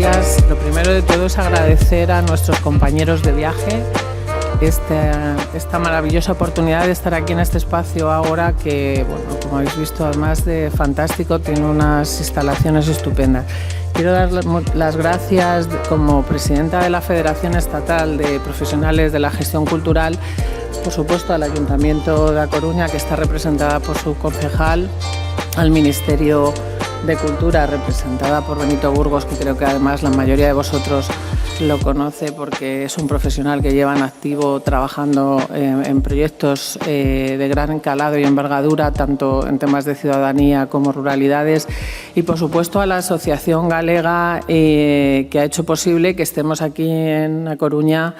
gracias. Lo primero de todo es agradecer a nuestros compañeros de viaje esta maravillosa oportunidad de estar aquí en este espacio ahora que, bueno, como habéis visto, además de fantástico, tiene unas instalaciones estupendas. Quiero dar las gracias como presidenta de la Federación Estatal de Profesionales de la Gestión Cultural, por supuesto al Ayuntamiento de A Coruña, que está representada por su concejal, al Ministerio de Cultura, representada por Benito Burgos, que creo que además la mayoría de vosotros lo conoce porque es un profesional que lleva en activo trabajando en proyectos de gran calado y envergadura, tanto en temas de ciudadanía como ruralidades, y por supuesto a la Asociación Galega que ha hecho posible que estemos aquí en A Coruña,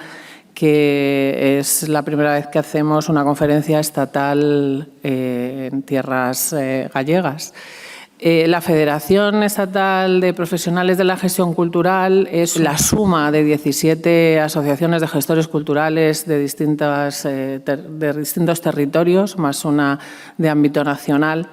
que es la primera vez que hacemos una conferencia estatal en tierras gallegas. La Federación Estatal de Profesionales de la Gestión Cultural es la suma de 17 asociaciones de gestores culturales de distintos territorios, más una de ámbito nacional,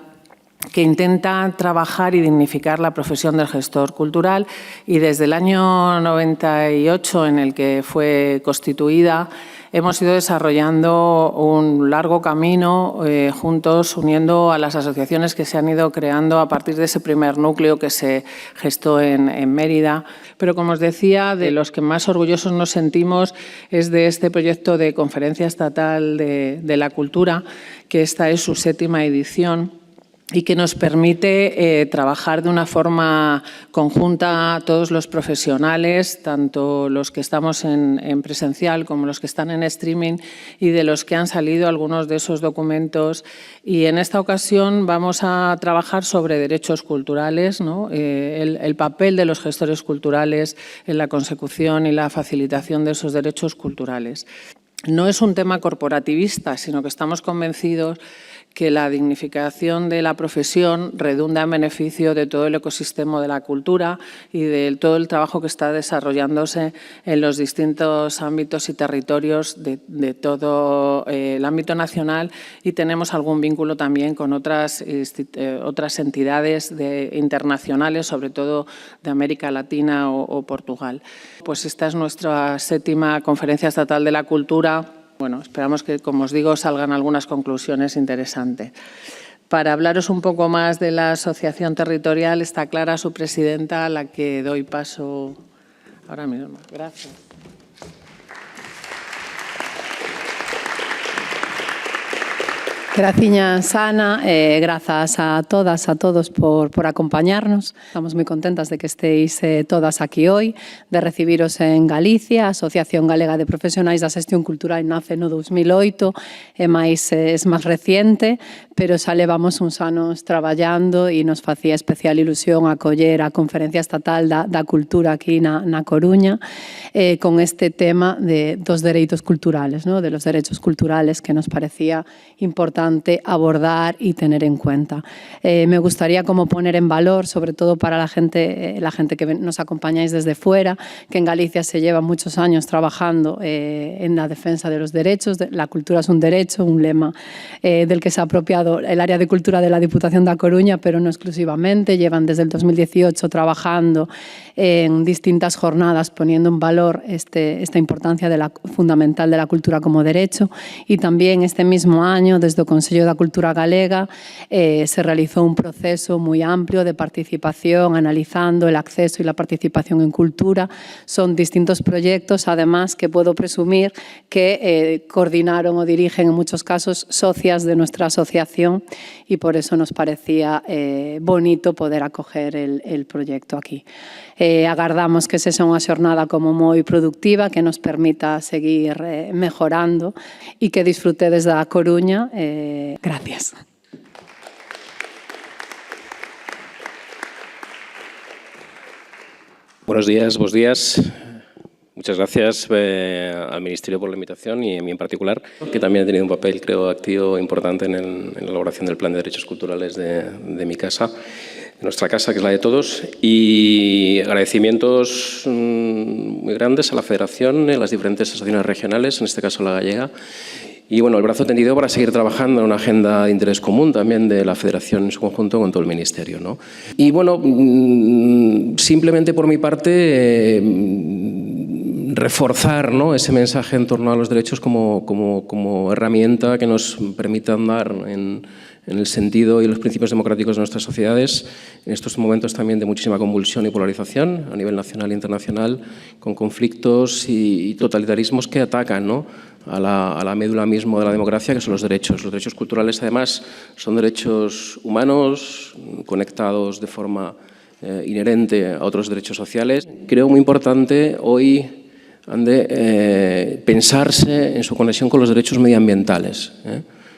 que intenta trabajar y dignificar la profesión del gestor cultural, y desde el año 98, en el que fue constituida, hemos ido desarrollando un largo camino juntos, uniendo a las asociaciones que se han ido creando a partir de ese primer núcleo que se gestó en Mérida. Pero, como os decía, de los que más orgullosos nos sentimos es de este proyecto de Conferencia Estatal de la Cultura, que esta es su 7ª edición, y que nos permite trabajar de una forma conjunta todos los profesionales, tanto los que estamos en presencial como los que están en streaming, y de los que han salido algunos de esos documentos. Y en esta ocasión vamos a trabajar sobre derechos culturales, ¿no? El papel de los gestores culturales en la consecución y la facilitación de esos derechos culturales. No es un tema corporativista, sino que estamos convencidos que la dignificación de la profesión redunda en beneficio de todo el ecosistema de la cultura y de todo el trabajo que está desarrollándose en los distintos ámbitos y territorios de todo el ámbito nacional, y tenemos algún vínculo también con otras entidades internacionales, sobre todo de América Latina o Portugal. Pues esta es nuestra 7ª Conferencia Estatal de la Cultura. Bueno, esperamos que, como os digo, salgan algunas conclusiones interesantes. Para hablaros un poco más de la asociación territorial, está Clara, su presidenta, a la que doy paso ahora mismo. Gracias. Gracias, Ana. Gracias a todas, a todos por acompañarnos. Estamos moi contentas de que estéis todas aquí hoy, de recibiros en Galicia. A Asociación Galega de Profesionais da Xestión Cultural nace no 2008, é máis reciente, pero xa levamos uns anos traballando e nos facía especial ilusión acoller a Conferencia Estatal da Cultura aquí na Coruña con este tema dos dereitos culturales, ¿no? De los derechos culturales, que nos parecía importante abordar y tener en cuenta. Me gustaría como poner en valor, sobre todo para la gente que nos acompañáis desde fuera, que en Galicia se lleva muchos años trabajando en la defensa de los derechos. La cultura es un derecho, un lema del que se ha apropiado el área de cultura de la Diputación de A Coruña, pero no exclusivamente. Llevan desde el 2018 trabajando en distintas jornadas poniendo en valor esta importancia fundamental de la cultura como derecho, y también este mismo año, desde el Consello da Cultura Galega, se realizó un proceso muy amplio de participación, analizando el acceso y la participación en cultura. Son distintos proyectos, además, que puedo presumir que coordinaron o dirigen en muchos casos socias de nuestra asociación, y por eso nos parecía bonito poder acoger el proyecto aquí. Agardamos que sexa unha xornada como moi productiva, que nos permita seguir mejorando e que disfrutedes da Coruña. Gracias. Buenos días, buenos días. Muchas gracias al Ministerio por la invitación, y a mí en particular, que también ha tenido un papel, creo, activo importante en la elaboración del Plan de Derechos Culturales de mi casa, de nuestra casa, que es la de todos. Y agradecimientos muy grandes a la Federación, a las diferentes asociaciones regionales, en este caso la gallega, Y bueno, el brazo tendido para seguir trabajando en una agenda de interés común también de la Federación en su conjunto con todo el Ministerio, ¿no? Y bueno, simplemente por mi parte, reforzar, ¿no?, ese mensaje en torno a los derechos como herramienta que nos permita andar en el sentido y los principios democráticos de nuestras sociedades, en estos momentos también de muchísima convulsión y polarización a nivel nacional e internacional, con conflictos y totalitarismos que atacan, ¿no?, a la médula mismo de la democracia, que son los derechos. Los derechos culturales, además, son derechos humanos, conectados de forma inherente a otros derechos sociales. Creo muy importante hoy pensarse en su conexión con los derechos medioambientales,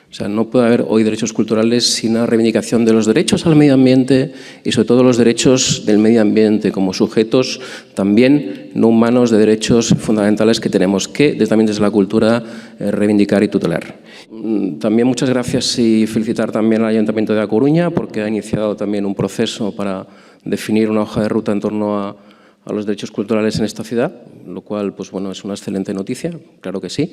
O sea, no puede haber hoy derechos culturales sin una reivindicación de los derechos al medio ambiente y sobre todo los derechos del medio ambiente como sujetos también no humanos de derechos fundamentales que tenemos que también desde la cultura reivindicar y tutelar. También muchas gracias y felicitar también al Ayuntamiento de A Coruña porque ha iniciado también un proceso para definir una hoja de ruta en torno a los derechos culturales en esta ciudad, lo cual pues, bueno, es una excelente noticia, claro que sí.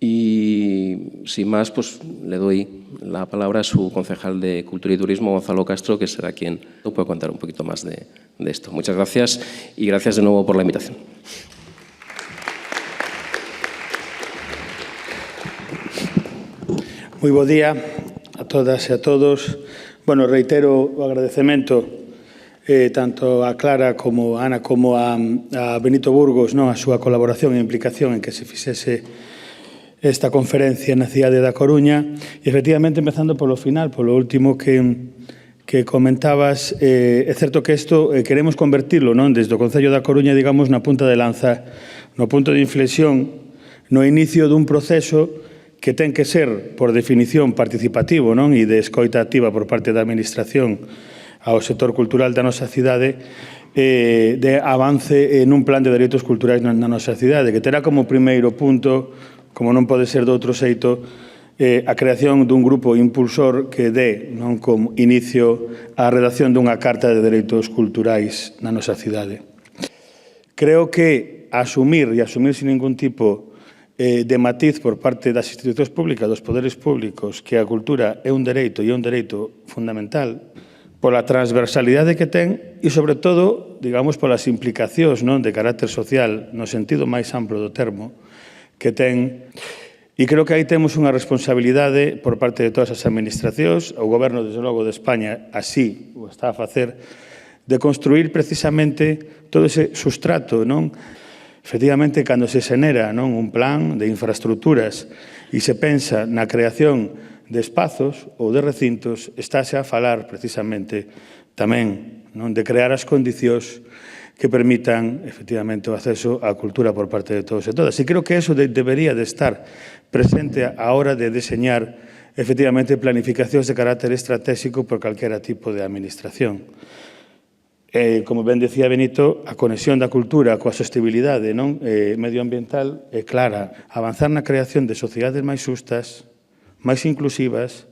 Y sin más, pues le doy la palabra a su concejal de Cultura y Turismo, Gonzalo Castro, que será quien nos pueda contar un poquito más de esto. Muchas gracias y gracias de nuevo por la invitación. Moi bo día a todas e a todos. Bueno, reitero o agradecemento tanto a Clara como a Ana como a Benito Burgos, non, a súa colaboración e implicación en que se fixese esta conferencia na cidade da Coruña. E, efectivamente, empezando polo final, polo último que comentabas, é certo que isto queremos convertirlo, non, desde o Concello da Coruña, digamos, na punta de lanza, no punto de inflexión, no inicio dun proceso que ten que ser, por definición, participativo, non, e de escoita activa por parte da Administración ao sector cultural da nosa cidade, de avance nun plan de dereitos culturais na nosa cidade, que terá como primeiro punto, como non pode ser de outro xeito, a creación dun grupo impulsor que dé, non, como inicio a redacción dunha Carta de Dereitos Culturais na nosa cidade. Creo que asumir sin ningún tipo de matiz por parte das institucións públicas, dos poderes públicos, que a cultura é un dereito e é un dereito fundamental, pola transversalidade que ten e, sobre todo, digamos, polas implicacións, non, de carácter social, no sentido máis amplo do termo, que ten. E creo que aí temos unha responsabilidade por parte de todas as administracións, o Goberno, desde logo, de España, así o está a facer, de construir precisamente todo ese sustrato, non? Efectivamente, cando se xenera, non, un plan de infraestructuras e se pensa na creación de espazos ou de recintos, estáse a falar precisamente tamén, non, de crear as condicións que permitan, efectivamente, o acceso á cultura por parte de todos e todas. E creo que eso debería de estar presente a hora de deseñar, efectivamente, planificacións de carácter estratégico por calquera tipo de administración. Como ben decía Benito, a conexión da cultura coa sostenibilidade, non, medioambiental é clara. Avanzar na creación de sociedades máis xustas, máis inclusivas,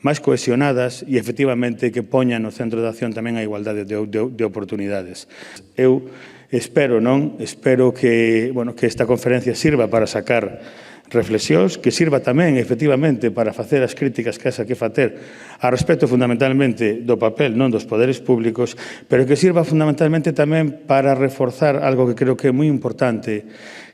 máis cohesionadas e, efectivamente, que poñan no centro da acción tamén a igualdade de oportunidades. Eu espero, non? Espero que esta conferencia sirva para sacar reflexións, que sirva tamén, efectivamente, para facer as críticas que haxa que facer a respecto fundamentalmente do papel, non, dos poderes públicos, pero que sirva fundamentalmente tamén para reforzar algo que creo que é moi importante,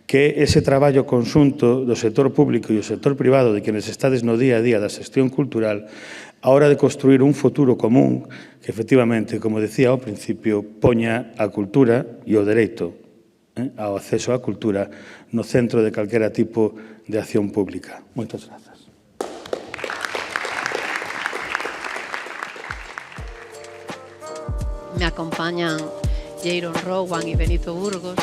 que é ese traballo conxunto do sector público e o sector privado de quienes estades no día a día da xestión cultural a hora de construir un futuro común que, efectivamente, como decía ao principio, poña a cultura e o dereito ao acceso á cultura no centro de calquera tipo de acción pública. Moitas grazas. Me acompañan Jairon Rowan y Benito Burgos.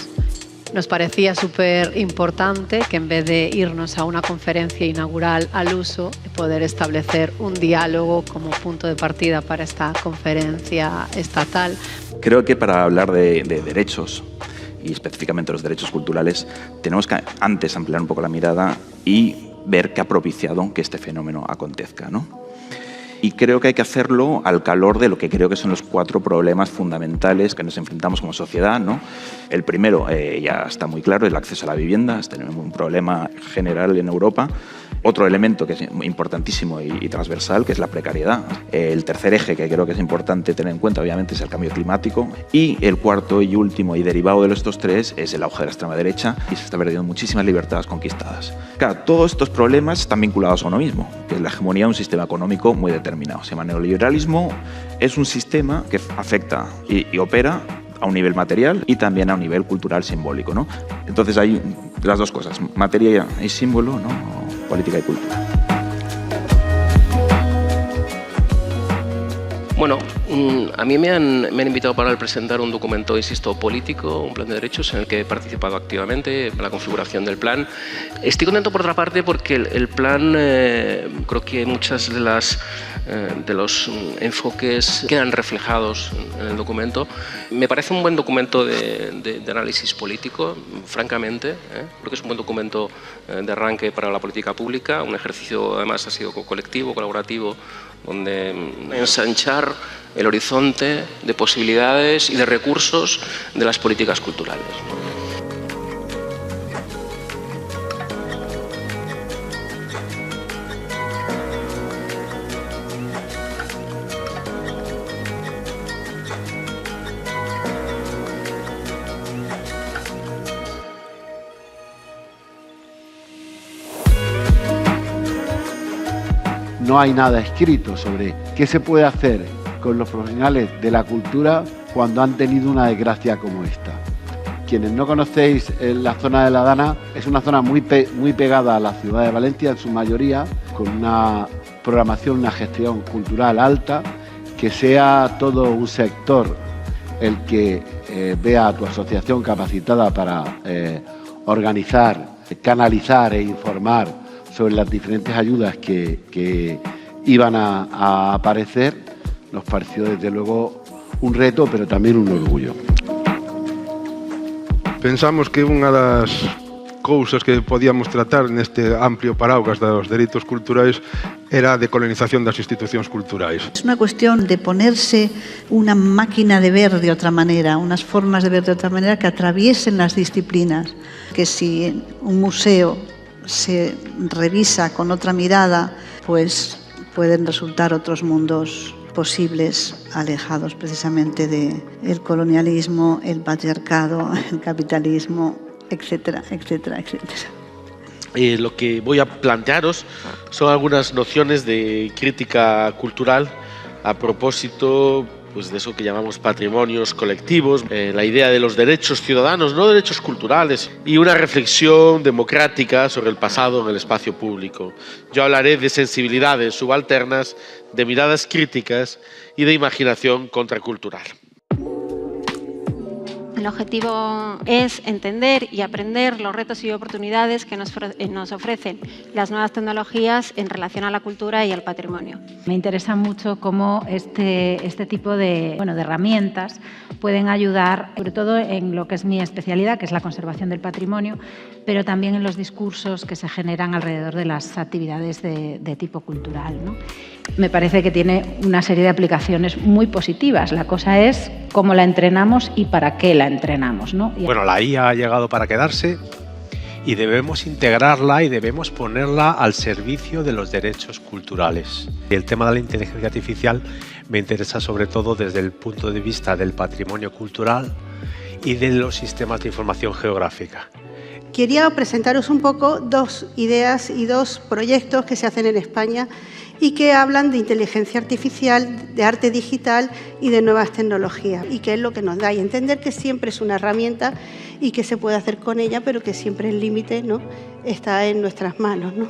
Nos parecía súper importante que en vez de irnos a una conferencia inaugural al uso, poder establecer un diálogo como punto de partida para esta conferencia estatal. Creo que para hablar de derechos y específicamente los derechos culturales, tenemos que antes ampliar un poco la mirada y ver qué ha propiciado que este fenómeno acontezca, ¿no? Y creo que hay que hacerlo al calor de lo que creo que son los 4 problemas fundamentales que nos enfrentamos como sociedad, ¿no? El primero, ya está muy claro, el acceso a la vivienda. Tenemos un problema general en Europa. Otro elemento que es importantísimo y transversal, que es la precariedad. El tercer eje que creo que es importante tener en cuenta, obviamente, es el cambio climático. Y el cuarto y último y derivado de estos 3 es el auge de la extrema derecha, y se está perdiendo muchísimas libertades conquistadas. Claro, todos estos problemas están vinculados a uno mismo, que es la hegemonía de un sistema económico muy determinado. Se llama neoliberalismo, es un sistema que afecta y opera a un nivel material y también a un nivel cultural simbólico, ¿no? Entonces hay las 2 cosas, materia y símbolo, ¿no? Política y cultura. Bueno, a mí me han invitado para presentar un documento, insisto, político, un plan de derechos en el que he participado activamente en la configuración del plan. Estoy contento por otra parte porque el plan, creo que muchas de los enfoques quedan reflejados en el documento. Me parece un buen documento de análisis político, francamente. Creo que es un buen documento de arranque para la política pública. Un ejercicio, además, ha sido colectivo, colaborativo, donde ensanchar el horizonte de posibilidades y de recursos de las políticas culturales. No hay nada escrito sobre qué se puede hacer con los profesionales de la cultura cuando han tenido una desgracia como esta. Quienes no conocéis la zona de la Dana, es una zona muy pegada a la ciudad de Valencia en su mayoría, con una programación, una gestión cultural alta, que sea todo un sector el que vea a tu asociación capacitada para organizar, canalizar e informar sobre las diferentes ayudas que iban a aparecer, nos pareció desde luego un reto, pero también un orgullo. Pensamos que unha das cousas que podíamos tratar neste amplio paraugas dos dereitos culturais era a decolonización das institucións culturais. Es una cuestión de ponerse una máquina de ver de otra manera, unas formas de ver de otra manera que atraviesen las disciplinas, que si un museo se revisa con otra mirada, pues pueden resultar otros mundos posibles, alejados precisamente del colonialismo, el patriarcado, el capitalismo, etcétera, etcétera, etcétera. Lo que voy a plantearos son algunas nociones de crítica cultural a propósito pues, de eso que llamamos patrimonios colectivos, la idea de los derechos ciudadanos, no derechos culturales, y una reflexión democrática sobre el pasado en el espacio público. Yo hablaré de sensibilidades subalternas, de miradas críticas y de imaginación contracultural. El objetivo es entender y aprender los retos y oportunidades que nos ofrecen las nuevas tecnologías en relación a la cultura y al patrimonio. Me interesa mucho cómo este tipo de herramientas pueden ayudar, sobre todo en lo que es mi especialidad, que es la conservación del patrimonio, pero también en los discursos que se generan alrededor de las actividades de tipo cultural, ¿no? Me parece que tiene una serie de aplicaciones muy positivas. La cosa es cómo la entrenamos y para qué la entrenamos, ¿no? Bueno, la IA ha llegado para quedarse y debemos integrarla y debemos ponerla al servicio de los derechos culturales. Y el tema de la inteligencia artificial me interesa sobre todo desde el punto de vista del patrimonio cultural y de los sistemas de información geográfica. Quería presentaros un poco 2 ideas y 2 proyectos que se hacen en España y que hablan de inteligencia artificial, de arte digital y de nuevas tecnologías, y que es lo que nos da y entender que siempre es una herramienta y que se puede hacer con ella, pero que siempre el límite, ¿no?, está en nuestras manos, ¿no?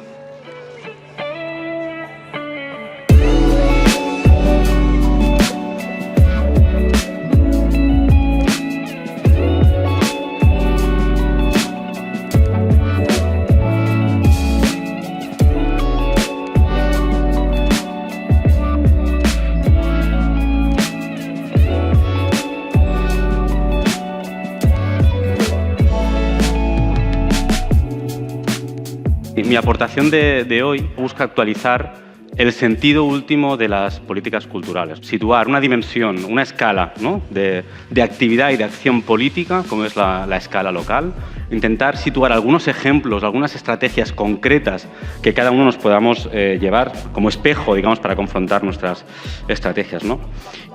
Mi aportación de hoy busca actualizar el sentido último de las políticas culturales. Situar una dimensión, una escala, ¿no?, de actividad y de acción política, como es la escala local. Intentar situar algunos ejemplos, algunas estrategias concretas que cada uno nos podamos llevar como espejo, digamos, para confrontar nuestras estrategias, ¿no?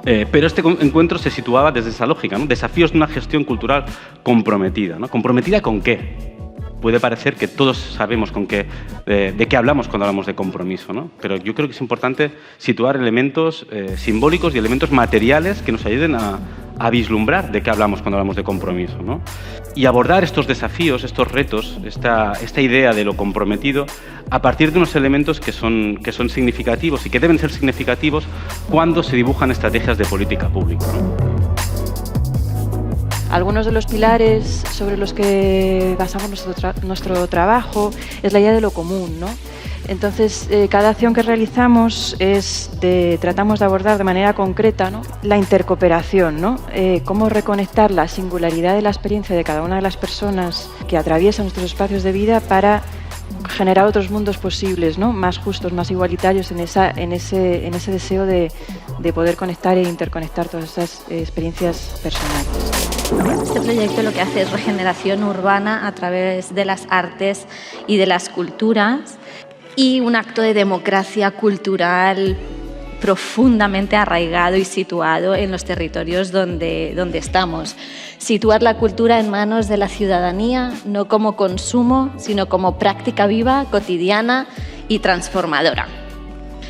Pero este encuentro se situaba desde esa lógica, ¿no? Desafíos de una gestión cultural comprometida, ¿no? ¿Comprometida con qué? Puede parecer que todos sabemos de qué hablamos cuando hablamos de compromiso, ¿no? Pero yo creo que es importante situar elementos simbólicos y elementos materiales que nos ayuden a vislumbrar de qué hablamos cuando hablamos de compromiso, ¿no? Y abordar estos desafíos, estos retos, esta idea de lo comprometido a partir de unos elementos que son significativos y que deben ser significativos cuando se dibujan estrategias de política pública, ¿no? Algunos de los pilares sobre los que basamos nuestro trabajo es la idea de lo común, ¿no? Entonces, cada acción que realizamos tratamos de abordar de manera concreta, ¿no?, la intercooperación, ¿no? Cómo reconectar la singularidad de la experiencia de cada una de las personas que atraviesan nuestros espacios de vida para generar otros mundos posibles, ¿no?, más justos, más igualitarios en ese deseo de poder conectar e interconectar todas esas experiencias personales. Este proyecto lo que hace es regeneración urbana a través de las artes y de las culturas y un acto de democracia cultural profundamente arraigado y situado en los territorios donde estamos. Situar la cultura en manos de la ciudadanía, no como consumo, sino como práctica viva, cotidiana y transformadora.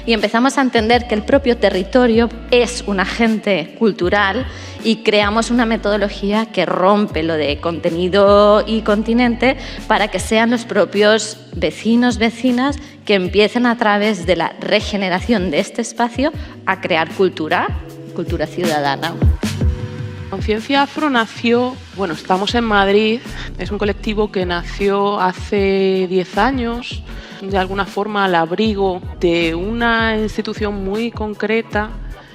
Y empezamos a entender que el propio territorio es un agente cultural y creamos una metodología que rompe lo de contenido y continente para que sean los propios vecinos, vecinas, que empiecen a través de la regeneración de este espacio a crear cultura ciudadana. Conciencia Afro nació, estamos en Madrid, es un colectivo que nació hace 10 años, de alguna forma al abrigo de una institución muy concreta,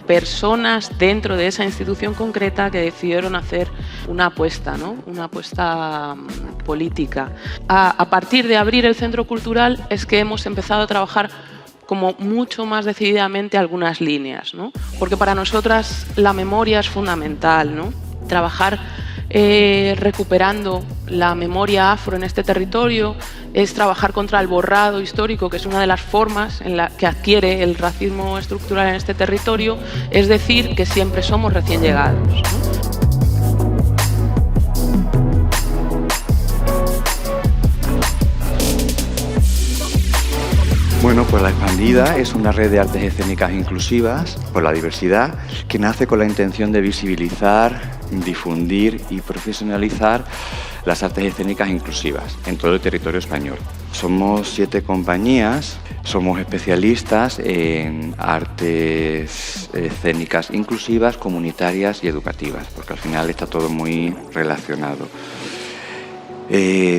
personas dentro de esa institución concreta que decidieron hacer una apuesta, ¿no?, una apuesta política. A partir de abrir el centro cultural es que hemos empezado a trabajar como mucho más decididamente algunas líneas, ¿no? Porque para nosotras la memoria es fundamental, ¿no? Trabajar recuperando la memoria afro en este territorio es trabajar contra el borrado histórico, que es una de las formas en la que adquiere el racismo estructural en este territorio, es decir, que siempre somos recién llegados, ¿no? Bueno, pues La Expandida es una red de artes escénicas inclusivas por la diversidad que nace con la intención de visibilizar, difundir y profesionalizar las artes escénicas inclusivas en todo el territorio español. Somos 7 compañías, somos especialistas en artes escénicas inclusivas, comunitarias y educativas, porque al final está todo muy relacionado.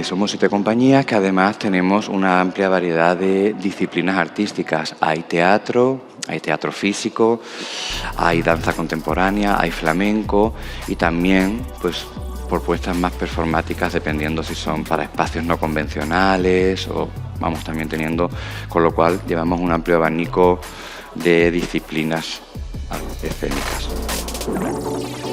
Somos 7 compañías que además tenemos una amplia variedad de disciplinas artísticas. Hay teatro físico, hay danza contemporánea, hay flamenco y también pues propuestas más performáticas dependiendo si son para espacios no convencionales o vamos también teniendo, con lo cual llevamos un amplio abanico de disciplinas escénicas.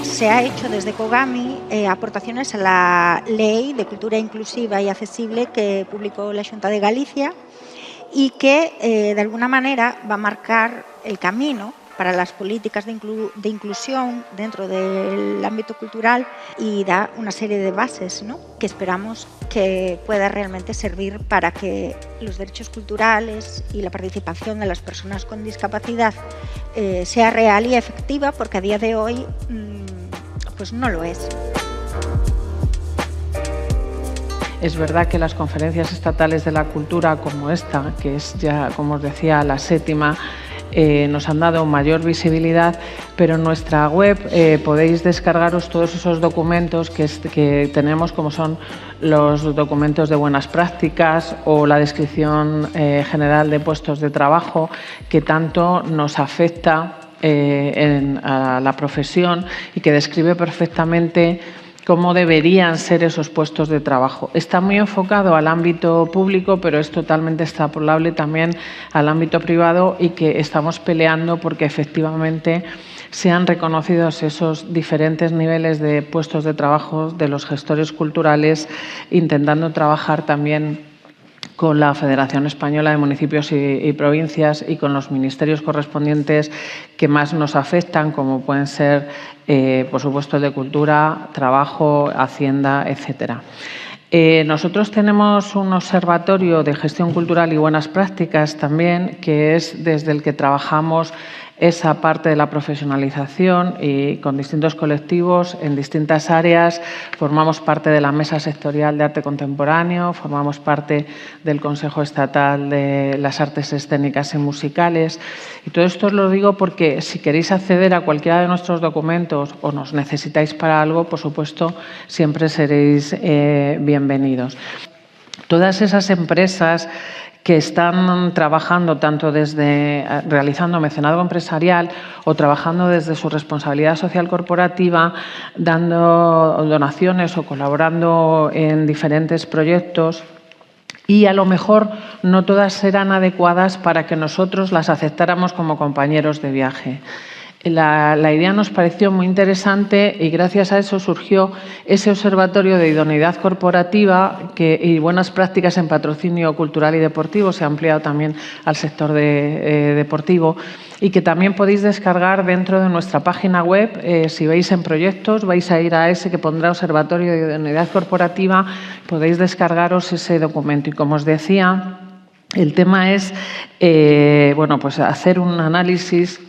Se ha hecho desde COGAMI aportaciones a la Ley de Cultura Inclusiva y Accesible que publicó la Xunta de Galicia y que de alguna manera va a marcar el camino para las políticas de inclusión dentro del ámbito cultural y da una serie de bases, ¿no?, que esperamos que pueda realmente servir para que los derechos culturales y la participación de las personas con discapacidad sea real y efectiva, porque a día de hoy pues no lo es. Es verdad que las conferencias estatales de la cultura como esta, que es ya, como os decía, la 7ª, nos han dado mayor visibilidad, pero en nuestra web podéis descargaros todos esos documentos que tenemos, como son los documentos de buenas prácticas o la descripción general de puestos de trabajo, que tanto nos afecta a la profesión y que describe perfectamente cómo deberían ser esos puestos de trabajo. Está muy enfocado al ámbito público, pero es totalmente extrapolable también al ámbito privado y que estamos peleando porque efectivamente sean reconocidos esos diferentes niveles de puestos de trabajo de los gestores culturales, intentando trabajar también con la Federación Española de Municipios y Provincias y con los ministerios correspondientes que más nos afectan, como pueden ser, por supuesto, el de Cultura, Trabajo, Hacienda, etcétera. Nosotros tenemos un observatorio de gestión cultural y buenas prácticas también, que es desde el que trabajamos esa parte de la profesionalización y con distintos colectivos en distintas áreas. Formamos parte de la Mesa Sectorial de Arte Contemporáneo, formamos parte del Consejo Estatal de las Artes Escénicas y Musicales. Y todo esto os lo digo porque si queréis acceder a cualquiera de nuestros documentos o nos necesitáis para algo, por supuesto, siempre seréis bienvenidos. Todas esas empresas que están trabajando tanto desde realizando mecenazgo empresarial o trabajando desde su responsabilidad social corporativa, dando donaciones o colaborando en diferentes proyectos, y a lo mejor no todas serán adecuadas para que nosotros las aceptáramos como compañeros de viaje. La idea nos pareció muy interesante y gracias a eso surgió ese observatorio de idoneidad corporativa y buenas prácticas en patrocinio cultural y deportivo, se ha ampliado también al sector deportivo, y que también podéis descargar dentro de nuestra página web. Si veis en proyectos, vais a ir a ese que pondrá Observatorio de Idoneidad Corporativa, podéis descargaros ese documento. Y como os decía, el tema es pues hacer un análisis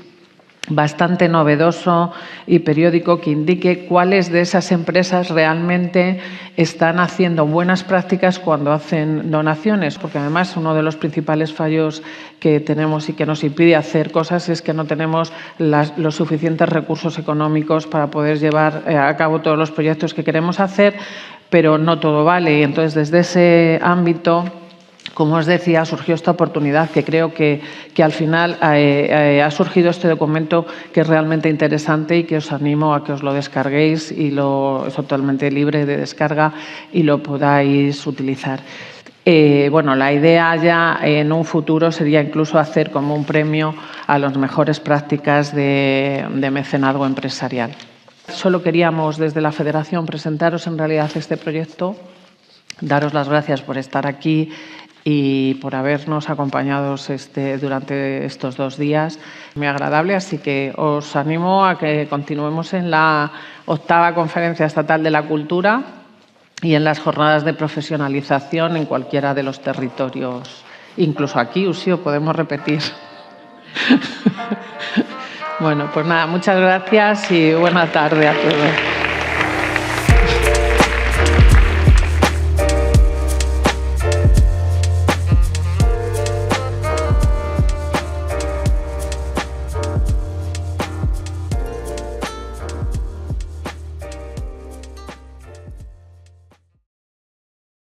bastante novedoso y periódico que indique cuáles de esas empresas realmente están haciendo buenas prácticas cuando hacen donaciones, porque además uno de los principales fallos que tenemos y que nos impide hacer cosas es que no tenemos los suficientes recursos económicos para poder llevar a cabo todos los proyectos que queremos hacer, pero no todo vale. Y entonces, desde ese ámbito, como os decía, surgió esta oportunidad que creo que al final ha surgido este documento que es realmente interesante y que os animo a que os lo descarguéis y es totalmente libre de descarga y lo podáis utilizar. La idea ya en un futuro sería incluso hacer como un premio a las mejores prácticas de mecenazgo empresarial. Solo queríamos desde la Federación presentaros en realidad este proyecto, daros las gracias por estar aquí y por habernos acompañado durante estos 2 días. Muy agradable, así que os animo a que continuemos en la 8ª Conferencia Estatal de la Cultura y en las jornadas de profesionalización en cualquiera de los territorios. Incluso aquí, Uxío, podemos repetir. Bueno, pues nada, muchas gracias y buena tarde a todos.